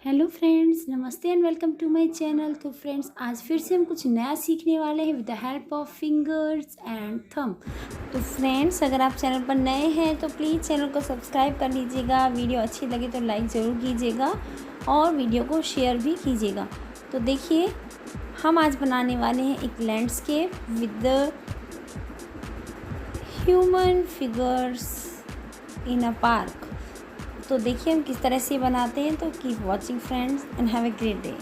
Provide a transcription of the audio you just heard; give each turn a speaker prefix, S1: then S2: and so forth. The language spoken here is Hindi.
S1: हेलो फ्रेंड्स, नमस्ते and welcome to my channel. तो फ्रेंड्स, आज फिर से हम कुछ नया सीखने वाले हैं with the help of fingers and thumb. तो फ्रेंड्स, अगर आप चैनल पर नए हैं तो प्लीज़ चैनल को सब्सक्राइब कर लीजिएगा। वीडियो अच्छी लगे तो लाइक ज़रूर कीजिएगा और वीडियो को शेयर भी कीजिएगा। तो देखिए, हम आज बनाने वाले हैं एक landscape with the human figures in a park. तो देखिए हम किस तरह से बनाते हैं। तो keep watching friends and have a great day.